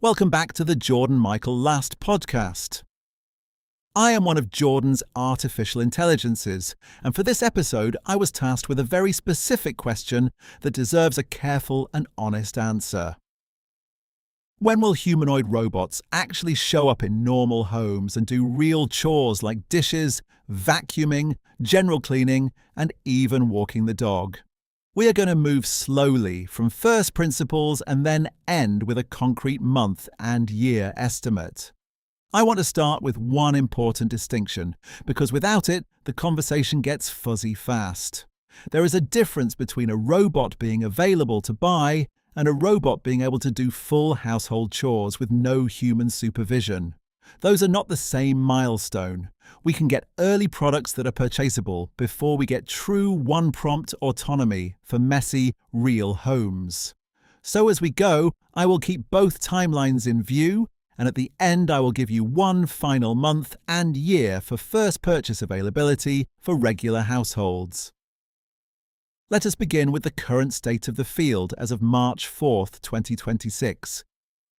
Welcome back to the Jordan Michael Last podcast. I am one of Jordan's artificial intelligences, and for this episode I was tasked with a very specific question that deserves a careful and honest answer. When will humanoid robots actually show up in normal homes and do real chores like dishes, vacuuming, general cleaning, and even walking the dog? We are going to move slowly from first principles and then end with a concrete month and year estimate. I want to start with one important distinction, because without it, the conversation gets fuzzy fast. There is a difference between a robot being available to buy and a robot being able to do full household chores with no human supervision. Those are not the same milestone. We can get early products that are purchasable before we get true one-prompt autonomy for messy, real homes. So as we go, I will keep both timelines in view, and at the end I will give you one final month and year for first purchase availability for regular households. Let us begin with the current state of the field as of March 4th, 2026.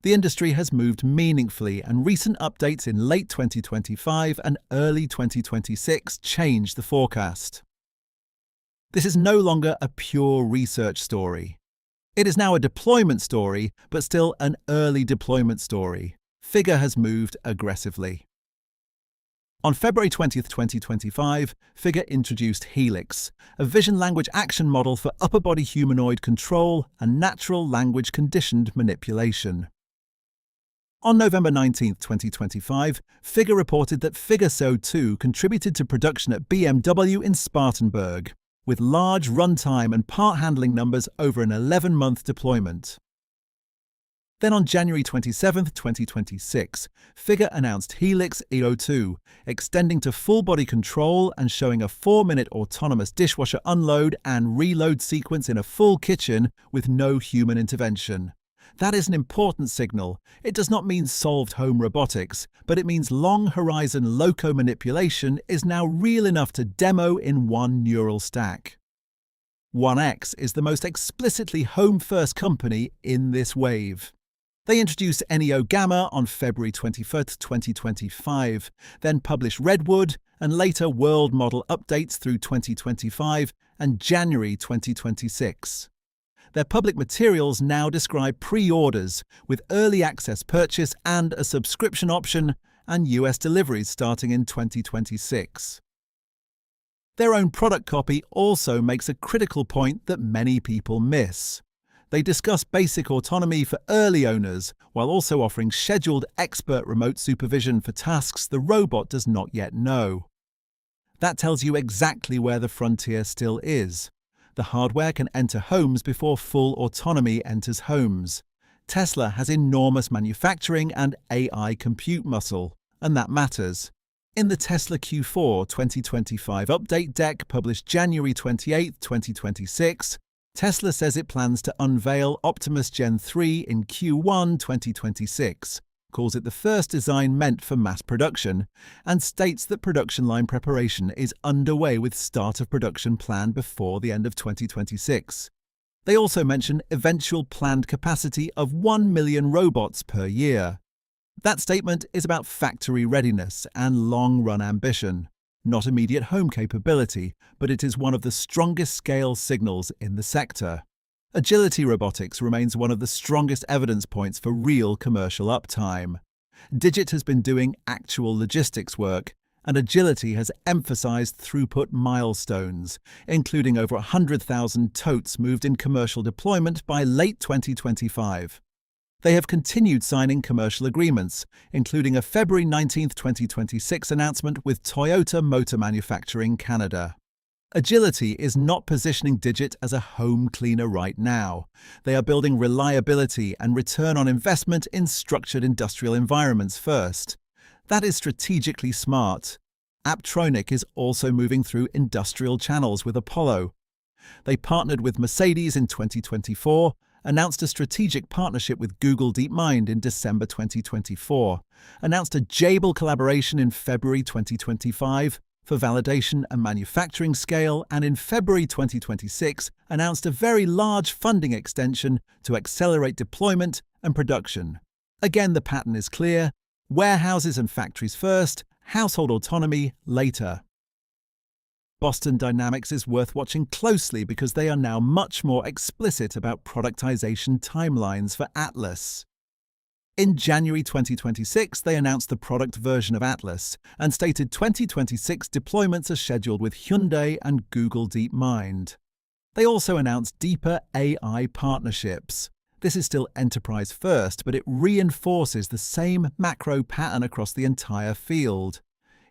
The industry has moved meaningfully, and recent updates in late 2025 and early 2026 changed the forecast. This is no longer a pure research story. It is now a deployment story, but still an early deployment story. Figure has moved aggressively. On February 20th, 2025, Figure introduced Helix, a vision language action model for upper body humanoid control and natural language conditioned manipulation. On November 19, 2025, Figure reported that Figure So 2 contributed to production at BMW in Spartanburg, with large runtime and part handling numbers over an 11-month deployment. Then on January 27, 2026, Figure announced Helix EO2, extending to full-body control and showing a 4-minute autonomous dishwasher unload and reload sequence in a full kitchen with no human intervention. That is an important signal. It does not mean solved home robotics, but it means long-horizon loco manipulation is now real enough to demo in one neural stack. 1X is the most explicitly home-first company in this wave. They introduced Neo Gamma on February 21st, 2025, then published Redwood, and later world model updates through 2025 and January 2026. Their public materials now describe pre-orders, with early access purchase and a subscription option, and US deliveries starting in 2026. Their own product copy also makes a critical point that many people miss. They discuss basic autonomy for early owners, while also offering scheduled expert remote supervision for tasks the robot does not yet know. That tells you exactly where the frontier still is. The hardware can enter homes before full autonomy enters homes. Tesla has enormous manufacturing and AI compute muscle, and that matters. In the Tesla Q4 2025 update deck published January 28, 2026, Tesla says it plans to unveil Optimus Gen 3 in Q1 2026, calls it the first design meant for mass production, and states that production line preparation is underway with start of production planned before the end of 2026. They also mention eventual planned capacity of 1 million robots per year. That statement is about factory readiness and long-run ambition, not immediate home capability, but it is one of the strongest scale signals in the sector. Agility robotics remains one of the strongest evidence points for real commercial uptime. Digit has been doing actual logistics work, and Agility has emphasized throughput milestones, including over 100,000 totes moved in commercial deployment by late 2025. They have continued signing commercial agreements, including a February 19, 2026 announcement with Toyota Motor Manufacturing Canada. Agility is not positioning Digit as a home cleaner right now. They are building reliability and return on investment in structured industrial environments first. That is strategically smart. Apptronik is also moving through industrial channels with Apollo. They partnered with Mercedes in 2024, announced a strategic partnership with Google DeepMind in December 2024, announced a Jabil collaboration in February 2025, for validation and manufacturing scale, and in February 2026 announced a very large funding extension to accelerate deployment and production. Again, the pattern is clear: warehouses and factories first, household autonomy later. Boston Dynamics is worth watching closely because they are now much more explicit about productization timelines for Atlas. In January 2026, they announced the product version of Atlas and stated 2026 deployments are scheduled with Hyundai and Google DeepMind. They also announced deeper AI partnerships. This is still enterprise first, but it reinforces the same macro pattern across the entire field.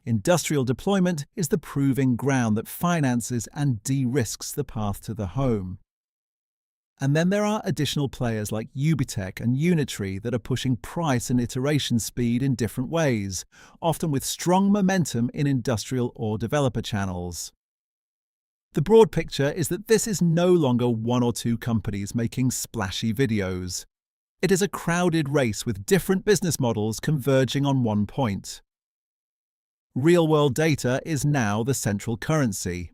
Industrial deployment is the proving ground that finances and de-risks the path to the home. And then there are additional players like Ubitech and Unitree that are pushing price and iteration speed in different ways, often with strong momentum in industrial or developer channels. The broad picture is that this is no longer one or two companies making splashy videos. It is a crowded race with different business models converging on one point. Real-world data is now the central currency.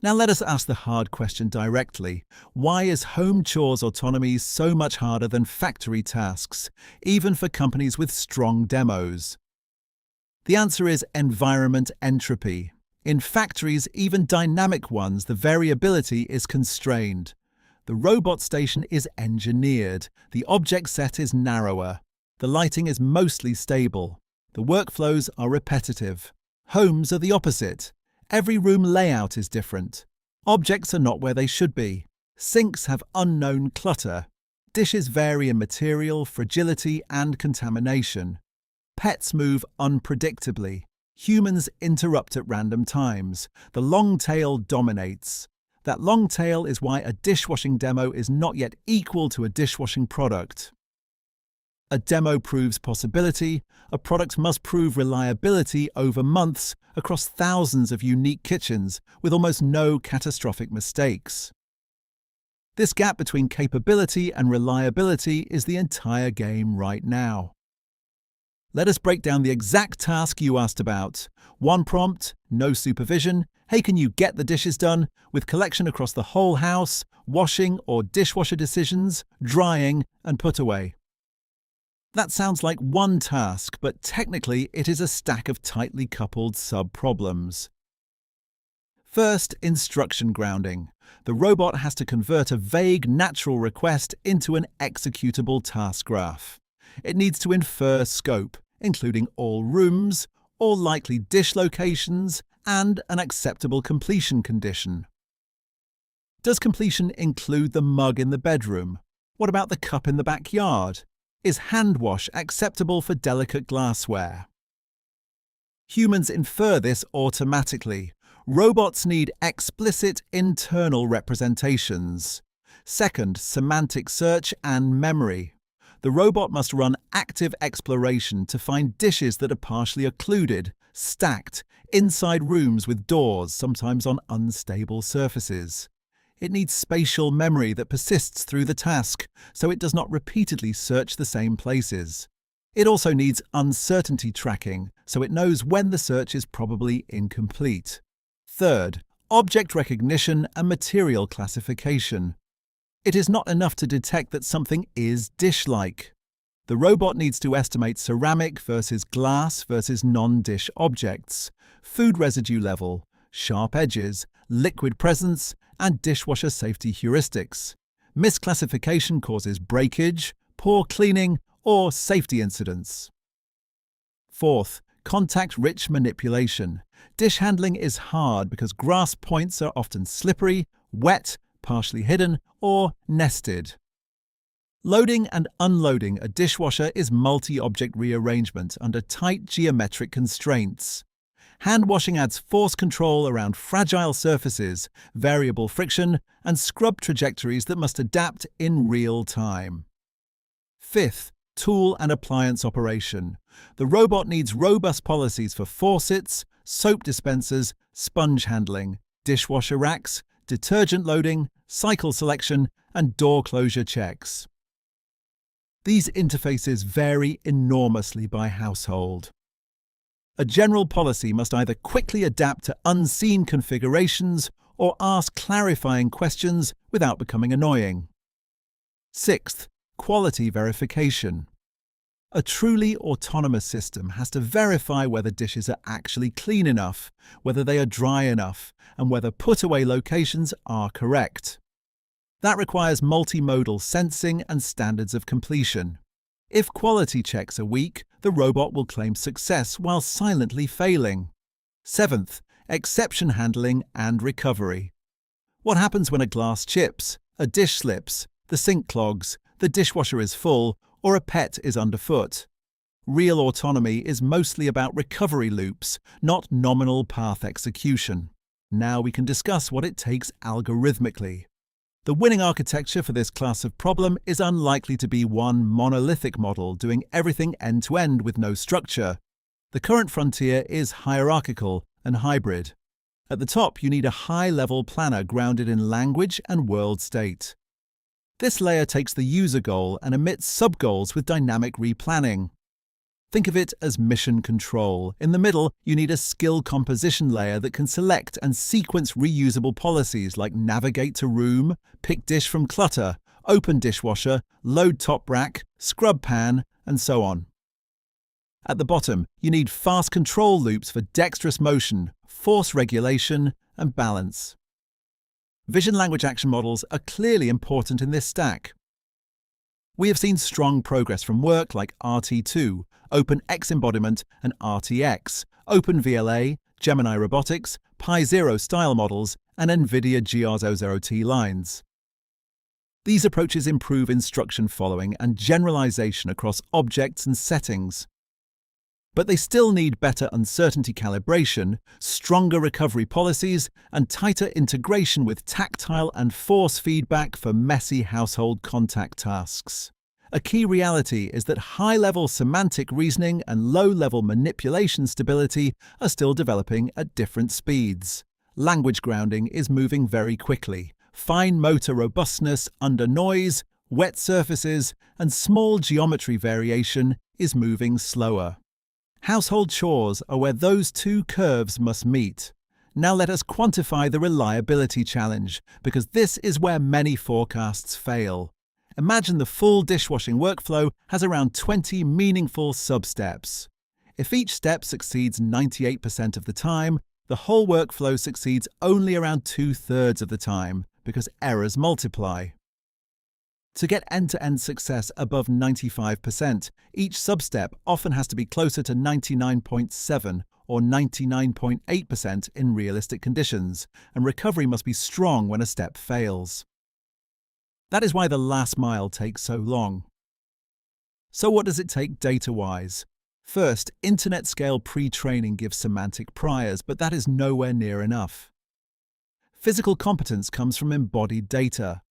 Now let us ask the hard question directly. Why is home chores autonomy so much harder than factory tasks, even for companies with strong demos? The answer is environment entropy. In factories, even dynamic ones, the variability is constrained. The robot station is engineered. The object set is narrower. The lighting is mostly stable. The workflows are repetitive. Homes are the opposite. Every room layout is different. Objects are not where they should be. Sinks have unknown clutter. Dishes vary in material, fragility, and contamination. Pets move unpredictably. Humans interrupt at random times. The long tail dominates. That long tail is why a dishwashing demo is not yet equal to a dishwashing product. A demo proves possibility. A product must prove reliability over months across thousands of unique kitchens with almost no catastrophic mistakes. This gap between capability and reliability is the entire game right now. Let us break down the exact task you asked about. One prompt, no supervision. Hey, can you get the dishes done? With collection across the whole house, washing or dishwasher decisions, drying, and put away. That sounds like one task, but technically it is a stack of tightly coupled sub-problems. First, instruction grounding. The robot has to convert a vague natural request into an executable task graph. It needs to infer scope, including all rooms, all likely dish locations, and an acceptable completion condition. Does completion include the mug in the bedroom? What about the cup in the backyard? Is hand wash acceptable for delicate glassware? Humans infer this automatically. Robots need explicit internal representations. Second, semantic search and memory. The robot must run active exploration to find dishes that are partially occluded, stacked, inside rooms with doors, sometimes on unstable surfaces. It needs spatial memory that persists through the task, so it does not repeatedly search the same places. It also needs uncertainty tracking, so it knows when the search is probably incomplete. Third, object recognition and material classification. It is not enough to detect that something is dish-like. The robot needs to estimate ceramic versus glass versus non-dish objects, food residue level, sharp edges, liquid presence, and dishwasher safety heuristics. Misclassification causes breakage, poor cleaning, or safety incidents. Fourth, contact-rich manipulation. Dish handling is hard because grass points are often slippery, wet, partially hidden, or nested. Loading and unloading a dishwasher is multi-object rearrangement under tight geometric constraints. Hand washing adds force control around fragile surfaces, variable friction, and scrub trajectories that must adapt in real time. Fifth, tool and appliance operation. The robot needs robust policies for faucets, soap dispensers, sponge handling, dishwasher racks, detergent loading, cycle selection, and door closure checks. These interfaces vary enormously by household. A general policy must either quickly adapt to unseen configurations or ask clarifying questions without becoming annoying. Sixth, quality verification. A truly autonomous system has to verify whether dishes are actually clean enough, whether they are dry enough, and whether put-away locations are correct. That requires multimodal sensing and standards of completion. If quality checks are weak, the robot will claim success while silently failing. Seventh, exception handling and recovery. What happens when a glass chips, a dish slips, the sink clogs, the dishwasher is full, or a pet is underfoot? Real autonomy is mostly about recovery loops, not nominal path execution. Now we can discuss what it takes algorithmically. The winning architecture for this class of problem is unlikely to be one monolithic model doing everything end-to-end with no structure. The current frontier is hierarchical and hybrid. At the top, you need a high-level planner grounded in language and world state. This layer takes the user goal and emits sub-goals with dynamic replanning. Think of it as mission control. In the middle, you need a skill composition layer that can select and sequence reusable policies like navigate to room, pick dish from clutter, open dishwasher, load top rack, scrub pan, and so on. At the bottom, you need fast control loops for dexterous motion, force regulation, and balance. Vision language action models are clearly important in this stack. We have seen strong progress from work like RT2, OpenX Embodiment, and RTX, OpenVLA, Gemini Robotics, Pi0 style models, and NVIDIA GR00T lines. These approaches improve instruction following and generalization across objects and settings. But they still need better uncertainty calibration, stronger recovery policies, and tighter integration with tactile and force feedback for messy household contact tasks. A key reality is that high-level semantic reasoning and low-level manipulation stability are still developing at different speeds. Language grounding is moving very quickly. Fine motor robustness under noise, wet surfaces, and small geometry variation is moving slower. Household chores are where those two curves must meet. Now let us quantify the reliability challenge, because this is where many forecasts fail. Imagine the full dishwashing workflow has around 20 meaningful sub-steps. If each step succeeds 98% of the time, the whole workflow succeeds only around 2/3 of the time, because errors multiply. To get end-to-end success above 95%, each sub-step often has to be closer to 99.7 or 99.8% in realistic conditions, and recovery must be strong when a step fails. That is why the last mile takes so long. So what does it take data-wise? First, internet-scale pre-training gives semantic priors, but that is nowhere near enough. Physical competence comes from embodied data.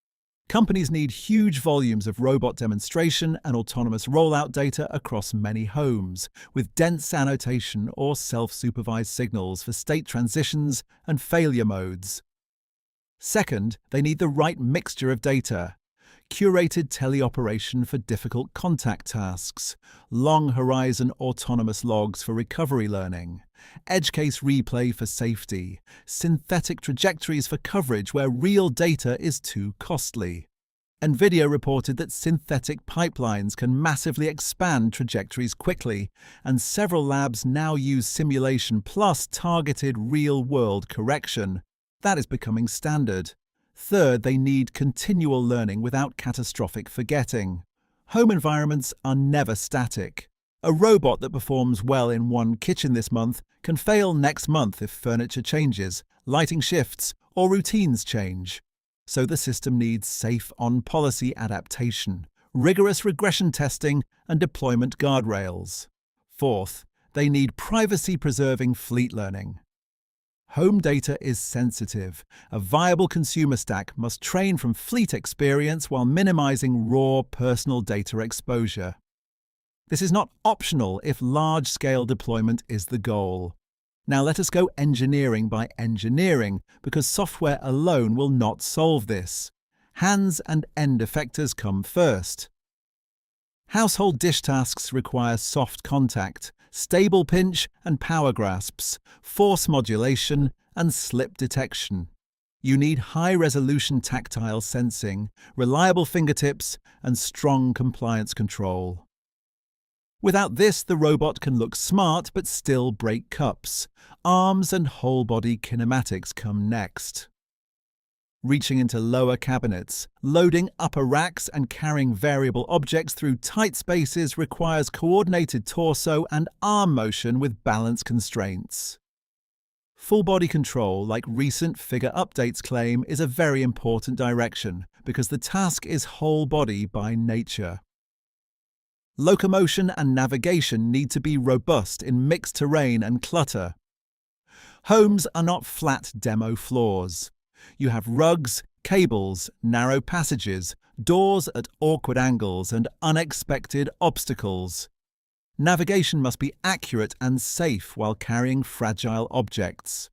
Companies need huge volumes of robot demonstration and autonomous rollout data across many homes, with dense annotation or self-supervised signals for state transitions and failure modes. Second, they need the right mixture of data. Curated teleoperation for difficult contact tasks, long-horizon autonomous logs for recovery learning, edge case replay for safety, synthetic trajectories for coverage where real data is too costly. NVIDIA reported that synthetic pipelines can massively expand trajectories quickly, and several labs now use simulation plus targeted real-world correction. That is becoming standard. Third, they need continual learning without catastrophic forgetting. Home environments are never static. A robot that performs well in one kitchen this month can fail next month if furniture changes, lighting shifts, or routines change. So the system needs safe on-policy adaptation, rigorous regression testing, and deployment guardrails. Fourth, they need privacy-preserving fleet learning. Home data is sensitive. A viable consumer stack must train from fleet experience while minimizing raw personal data exposure. This is not optional if large-scale deployment is the goal. Now let us go engineering by engineering, because software alone will not solve this. Hands and end effectors come first. Household dish tasks require soft contact, stable pinch and power grasps, force modulation, and slip detection. You need high-resolution tactile sensing, reliable fingertips, and strong compliance control. Without this, the robot can look smart but still break cups. Arms and whole-body kinematics come next. Reaching into lower cabinets, loading upper racks and carrying variable objects through tight spaces requires coordinated torso and arm motion with balance constraints. Full body control, like recent figure updates claim, is a very important direction because the task is whole body by nature. Locomotion and navigation need to be robust in mixed terrain and clutter. Homes are not flat demo floors. You have rugs, cables, narrow passages, doors at awkward angles, and unexpected obstacles. Navigation must be accurate and safe while carrying fragile objects.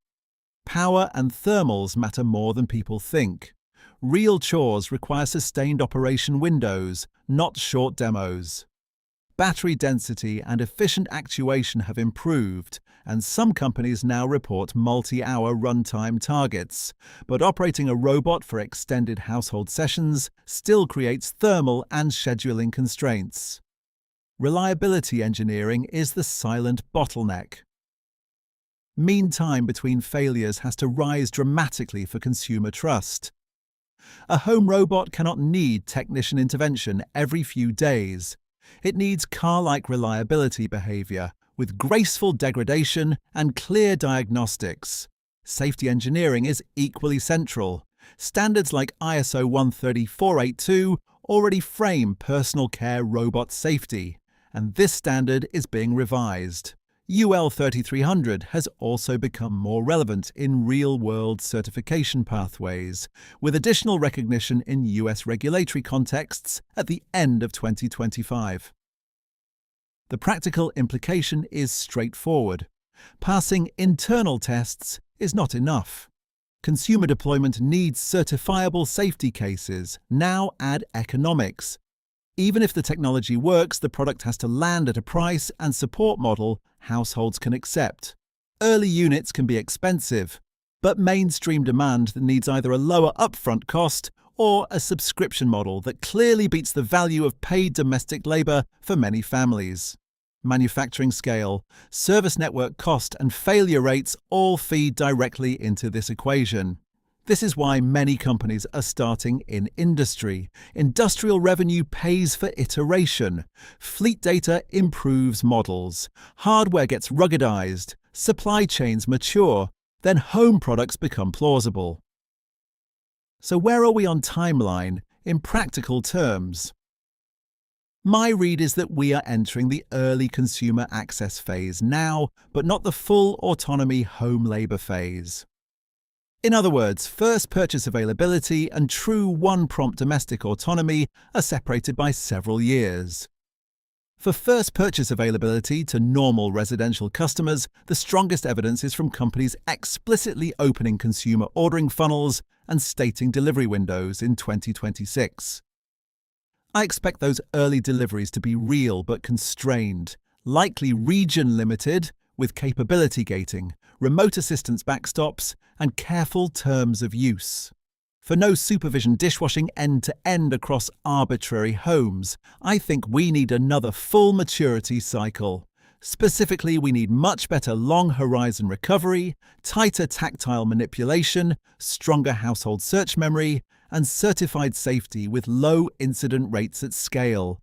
Power and thermals matter more than people think. Real chores require sustained operation windows, not short demos. Battery density and efficient actuation have improved, and some companies now report multi-hour runtime targets. But operating a robot for extended household sessions still creates thermal and scheduling constraints. Reliability engineering is the silent bottleneck. Mean time between failures has to rise dramatically for consumer trust. A home robot cannot need technician intervention every few days. It needs car-like reliability behavior, with graceful degradation and clear diagnostics. Safety engineering is equally central. Standards like ISO 13482 already frame personal care robot safety, and this standard is being revised. UL 3300 has also become more relevant in real-world certification pathways, with additional recognition in US regulatory contexts at the end of 2025. The practical implication is straightforward. Passing internal tests is not enough. Consumer deployment needs certifiable safety cases. Now add economics. Even if the technology works, the product has to land at a price and support model households can accept. Early units can be expensive, but mainstream demand needs either a lower upfront cost or a subscription model that clearly beats the value of paid domestic labor for many families. Manufacturing scale, service network cost, and failure rates all feed directly into this equation. This is why many companies are starting in industry. Industrial revenue pays for iteration. Fleet data improves models. Hardware gets ruggedized. Supply chains mature. Then home products become plausible. So where are we on timeline in practical terms? My read is that we are entering the early consumer access phase now, but not the full autonomy home labor phase. In other words, first purchase availability and true one-prompt domestic autonomy are separated by several years. For first purchase availability to normal residential customers, the strongest evidence is from companies explicitly opening consumer ordering funnels and stating delivery windows in 2026. I expect those early deliveries to be real but constrained, likely region-limited, with capability gating, remote assistance backstops, and careful terms of use. For no supervision dishwashing end-to-end across arbitrary homes, I think we need another full maturity cycle. Specifically, we need much better long-horizon recovery, tighter tactile manipulation, stronger household search memory, and certified safety with low incident rates at scale.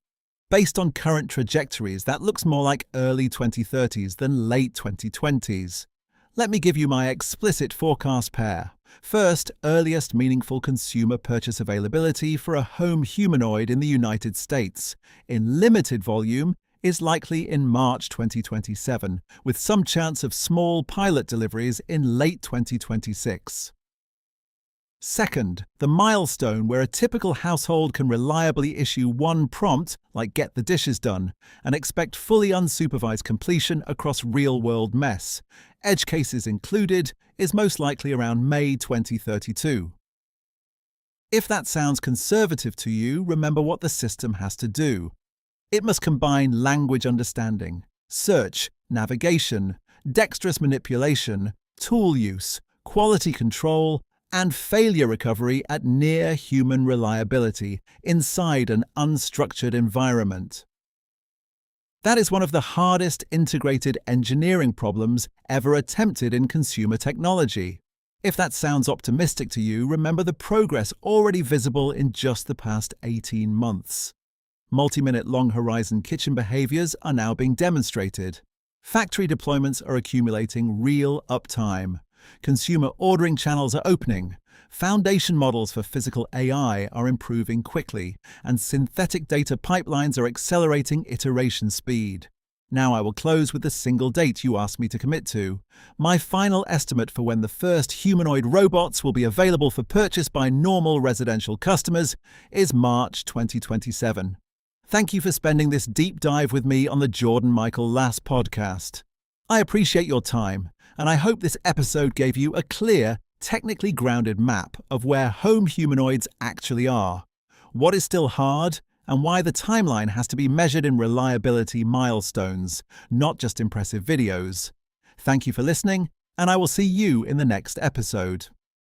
Based on current trajectories, that looks more like early 2030s than late 2020s. Let me give you my explicit forecast pair. First, earliest meaningful consumer purchase availability for a home humanoid in the United States, in limited volume, is likely in March 2027, with some chance of small pilot deliveries in late 2026. Second, the milestone where a typical household can reliably issue one prompt, like get the dishes done, and expect fully unsupervised completion across real-world mess, edge cases included, is most likely around May 2032. If that sounds conservative to you, remember what the system has to do. It must combine language understanding, search, navigation, dexterous manipulation, tool use, quality control, and failure recovery at near-human reliability inside an unstructured environment. That is one of the hardest integrated engineering problems ever attempted in consumer technology. If that sounds optimistic to you, remember the progress already visible in just the past 18 months. Multi-minute long-horizon kitchen behaviors are now being demonstrated. Factory deployments are accumulating real uptime. Consumer ordering channels are opening. Foundation models for physical AI are improving quickly, and synthetic data pipelines are accelerating iteration speed. Now I will close with the single date you asked me to commit to. My final estimate for when the first humanoid robots will be available for purchase by normal residential customers is March 2027. Thank you for spending this deep dive with me on the Jordan Michael Last podcast. I appreciate your time, and I hope this episode gave you a clear, technically grounded map of where home humanoids actually are, what is still hard, and why the timeline has to be measured in reliability milestones, not just impressive videos. Thank you for listening, and I will see you in the next episode.